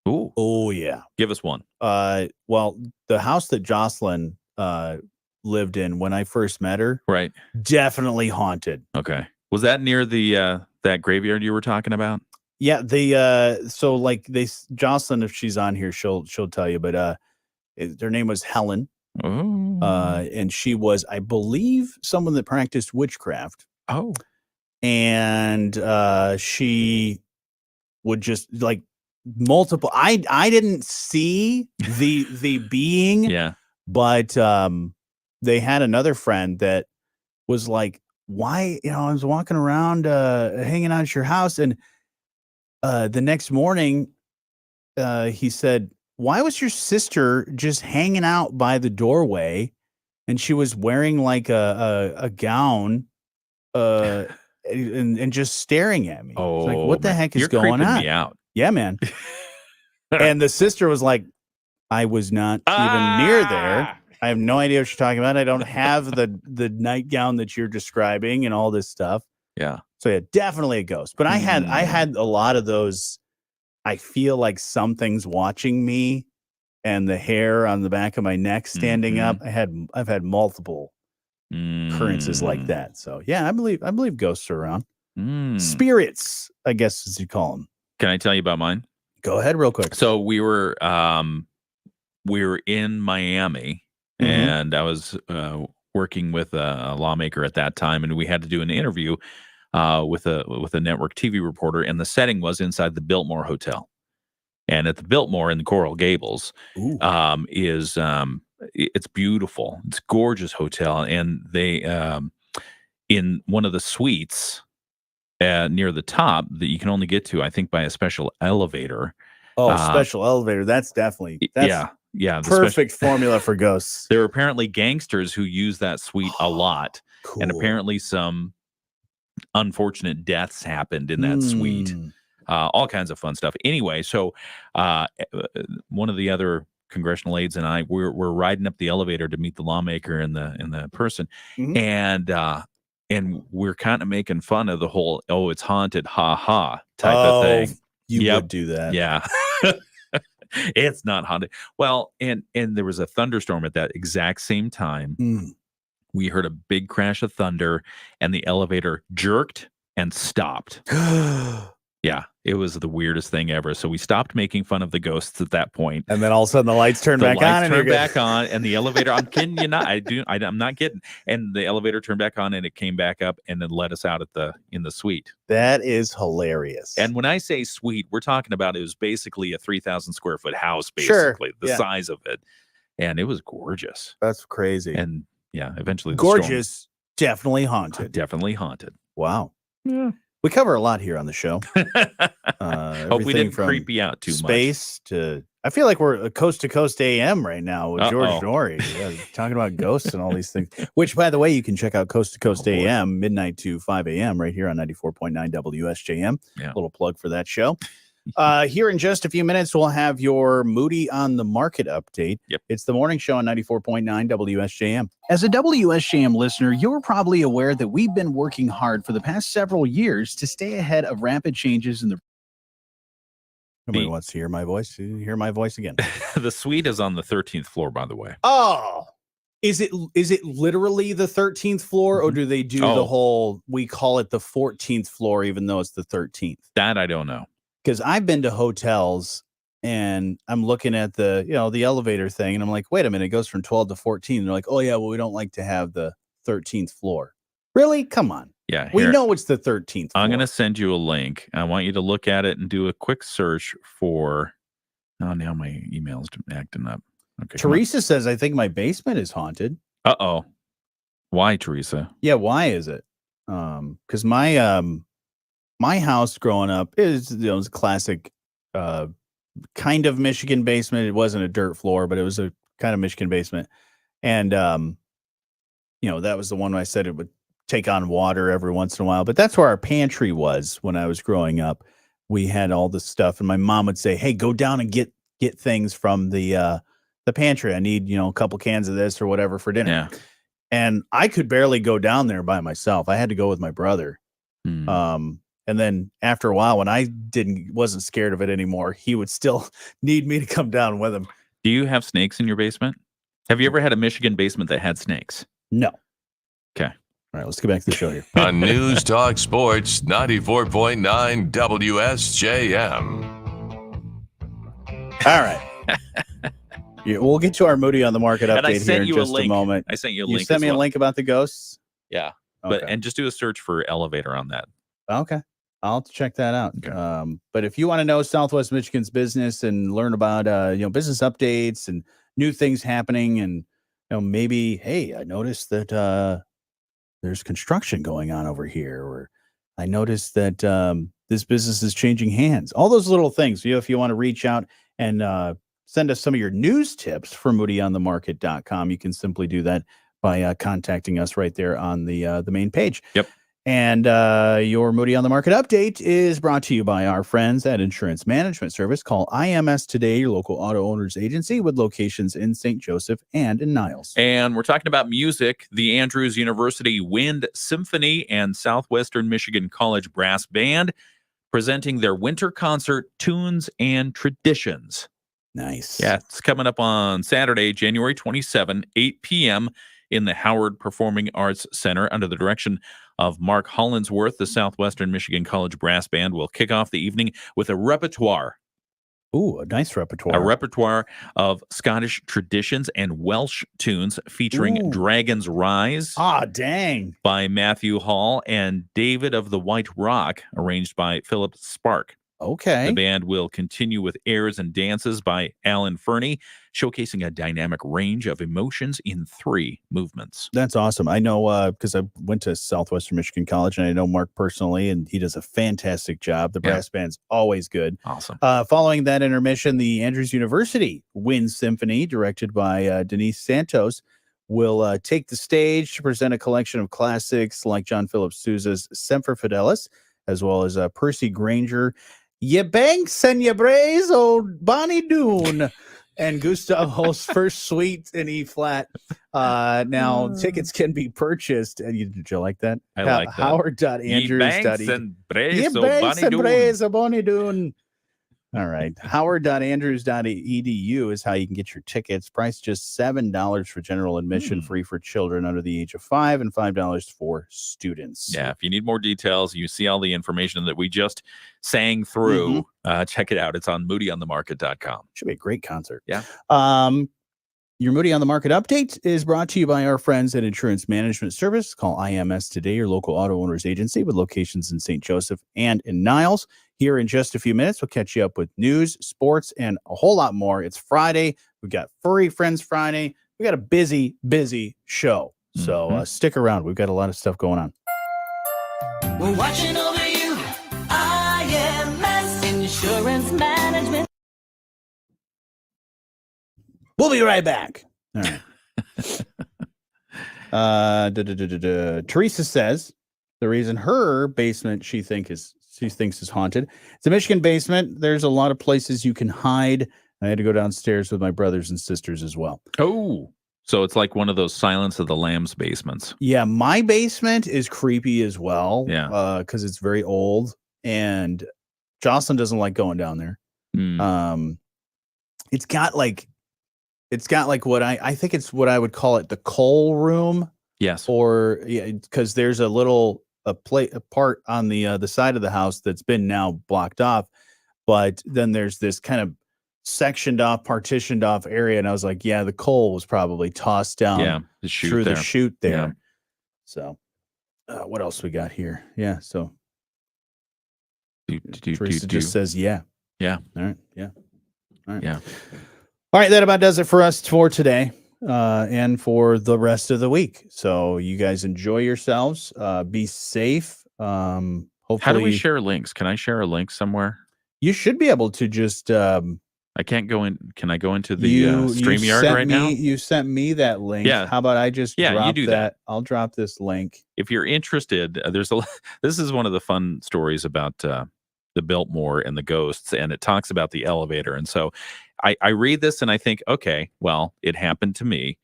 Ooh. Oh, yeah. Give us one. Well, the house that Jocelyn lived in when I first met her, right, definitely haunted. Okay. Was that near the that graveyard you were talking about? Yeah, so like Jocelyn, if she's on here, she'll tell you, but her name was Helen. Oh. And she was, I believe, someone that practiced witchcraft. Oh. And she would just like multiple. I didn't see the being. Yeah. But they had another friend that was like, why, I was walking around hanging out at your house, and the next morning he said, why was your sister just hanging out by the doorway, and she was wearing like a gown and just staring at me? Oh, it's like, what the heck is going on? Me out. Yeah, man. And the sister was like, I was not even near there. I have no idea what you're talking about. I don't have the nightgown that you're describing and all this stuff. Yeah. So yeah, definitely a ghost. But I had a lot of those. I feel like something's watching me, and the hair on the back of my neck standing up. I've had multiple occurrences like that. So yeah, I believe ghosts are around. Spirits, I guess, as you call them. Can I tell you about mine? Go ahead, real quick. So we were in Miami, and I was working with a lawmaker at that time, and we had to do an interview with a network TV reporter, and the setting was inside the Biltmore Hotel. And at the Biltmore in the Coral Gables it's beautiful. It's a gorgeous hotel, and they in one of the suites near the top that you can only get to, I think, by a special elevator. Oh, special elevator. That's definitely yeah. The perfect formula for ghosts. There are apparently gangsters who use that suite a lot, Cool. and apparently some unfortunate deaths happened in that suite. All kinds of fun stuff. Anyway, so one of the other congressional aides and I we're riding up the elevator to meet the lawmaker and the person, and we're kind of making fun of the whole it's haunted, ha ha type of thing. You would do that, yeah. It's not haunted. Well, and there was a thunderstorm at that exact same time. We heard a big crash of thunder, and the elevator jerked and stopped. Yeah, it was the weirdest thing ever. So we stopped making fun of the ghosts at that point. And then all of a sudden the lights turned back on. And the elevator, I'm kidding you not. I'm not kidding. And the elevator turned back on and it came back up and then let us out in the suite. That is hilarious. And when I say suite, we're talking about it was basically a 3,000 square foot house, basically, the size of it. And it was gorgeous. That's crazy. And yeah, eventually gorgeous, definitely haunted. Definitely haunted. Wow. Yeah. We cover a lot here on the show. Hope we didn't creep you out too much. Space to, I feel like we're a coast to coast AM right now with George Norrie, talking about ghosts and all these things. Which, by the way, you can check out Coast to Coast AM midnight to 5 a.m. right here on 94.9 WSJM. Yeah. A little plug for that show. Here in just a few minutes, we'll have your Moody on the Market update. Yep. It's the morning show on 94.9 WSJM. As a WSJM listener, you're probably aware that we've been working hard for the past several years to stay ahead of rapid changes in the... Nobody wants to hear my voice. Hear my voice again. The suite is on the 13th floor, by the way. Oh, is it literally the 13th floor, or do they do the whole, we call it the 14th floor, even though it's the 13th? That I don't know. Because I've been to hotels and I'm looking at the elevator thing and I'm like, wait a minute, it goes from 12 to 14. And they're like, oh yeah, well, we don't like to have the 13th floor. Really? Come on. Yeah. We know it's the 13th floor. I'm going to send you a link. I want you to look at it and do a quick search for, now my email's acting up. Okay. Teresa says, I think my basement is haunted. Uh-oh. Why, Teresa? Yeah. Why is it? Because my house growing up is, it was a classic kind of Michigan basement. It wasn't a dirt floor, but it was a kind of Michigan basement. And, that was the one I said it would take on water every once in a while. But that's where our pantry was when I was growing up. We had all this stuff. And my mom would say, hey, go down and get things from the pantry. I need, a couple cans of this or whatever for dinner. Yeah. And I could barely go down there by myself. I had to go with my brother. And then after a while, when I wasn't scared of it anymore, he would still need me to come down with him. Do you have snakes in your basement? Have you ever had a Michigan basement that had snakes? No. Okay. All right, let's get back to the show here. On News Talk Sports 94.9 WSJM. All right. We'll get to our Moody on the Market update here in just a moment. I sent you a link. You sent me a link about the ghosts? Yeah. Okay. And just do a search for elevator on that. Okay. I'll have to check that out. Okay. But if you want to know Southwest Michigan's business and learn about business updates and new things happening, and maybe, hey, I noticed that there's construction going on over here, or I noticed that this business is changing hands. All those little things. If you want to reach out and send us some of your news tips for moodyonthemarket.com, you can simply do that by contacting us right there on the main page. Yep. And your Moody on the Market update is brought to you by our friends at Insurance Management Service. Call IMS today, your local auto owners agency with locations in St. Joseph and in Niles. And we're talking about music. The Andrews University Wind Symphony and Southwestern Michigan College Brass Band presenting their winter concert, Tunes and Traditions. Nice. Yeah, it's coming up on Saturday, January 27, 8 p.m. in the Howard Performing Arts Center under the direction of Mark Hollinsworth. The Southwestern Michigan College Brass Band will kick off the evening with a repertoire. Ooh, a nice repertoire. A repertoire of Scottish traditions and Welsh tunes featuring Dragon's Rise. Ah, dang. By Matthew Hall and David of the White Rock, arranged by Philip Spark. Okay. The band will continue with Airs and Dances by Alan Fernie, showcasing a dynamic range of emotions in 3 movements. That's awesome. I know because I went to Southwestern Michigan College, and I know Mark personally, and he does a fantastic job. The brass band's always good. Awesome. Following that intermission, the Andrews University Wind Symphony, directed by Denise Santos, will take the stage to present a collection of classics like John Philip Sousa's Semper Fidelis, as well as Percy Granger, Ye Banks and Ye Braes, Old Bonnie Doon, and Gustav Holst's First Suite in E flat. Now, tickets can be purchased. Did you like that? I like that. Howard.andrews.edu. Ye Banks and Braes, Ye O Banks Bonnie and Doon. Braes, O Bonnie Doon. All right. Howard.andrews.edu is how you can get your tickets. Price just $7 for general admission, free for children under the age of 5, and $5 for students. Yeah, if you need more details, you see all the information that we just sang through. Check it out. It's on moodyonthemarket.com. Should be a great concert. Yeah. Your Moody on the Market update is brought to you by our friends at Insurance Management Service. Call IMS today, your local auto owners agency with locations in St. Joseph and in Niles. Here in just a few minutes, we'll catch you up with news, sports, and a whole lot more. It's Friday. We've got Furry Friends Friday. We got a busy, busy show. So stick around. We've got a lot of stuff going on. We're watching over you. IMS Insurance Management. We'll be right back. All right. Teresa says the reason her basement she thinks is haunted. It's a Michigan basement. There's a lot of places you can hide. I had to go downstairs with my brothers and sisters as well. Oh, so it's like one of those Silence of the Lambs basements. Yeah, my basement is creepy as well. Yeah, because it's very old, and Jocelyn doesn't like going down there. It's got like what I think it's what I would call it the coal room. Yes. Or because there's a part on the side of the house that's been now blocked off, but then there's this kind of sectioned off, partitioned off area, and I was like, yeah, the coal was probably tossed down the chute there. Yeah. So what else we got here? Yeah, so Teresa just says yeah. All right. Yeah. All right. Yeah. All right, that about does it for us for today and for the rest of the week. So you guys enjoy yourselves. Be safe. Hopefully, how do we share links? Can I share a link somewhere? You should be able to just. I can't go in. Can I go into the StreamYard right now? You sent me that link. Yeah. How about I just drop you do that? I'll drop this link. If you're interested, this is one of the fun stories about the Biltmore and the ghosts, and it talks about the elevator. And so I read this and I think, okay, well, it happened to me,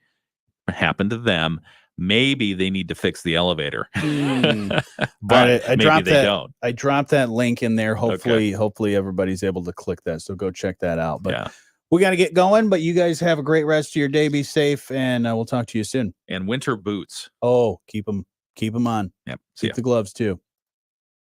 it happened to them. Maybe they need to fix the elevator. But I maybe dropped they that. don't. I dropped that link in there. Hopefully everybody's able to click that. So go check that out. But we got to get going. But you guys have a great rest of your day. Be safe, and we'll talk to you soon. And winter boots. Oh, keep them on. Yep. Keep the gloves too.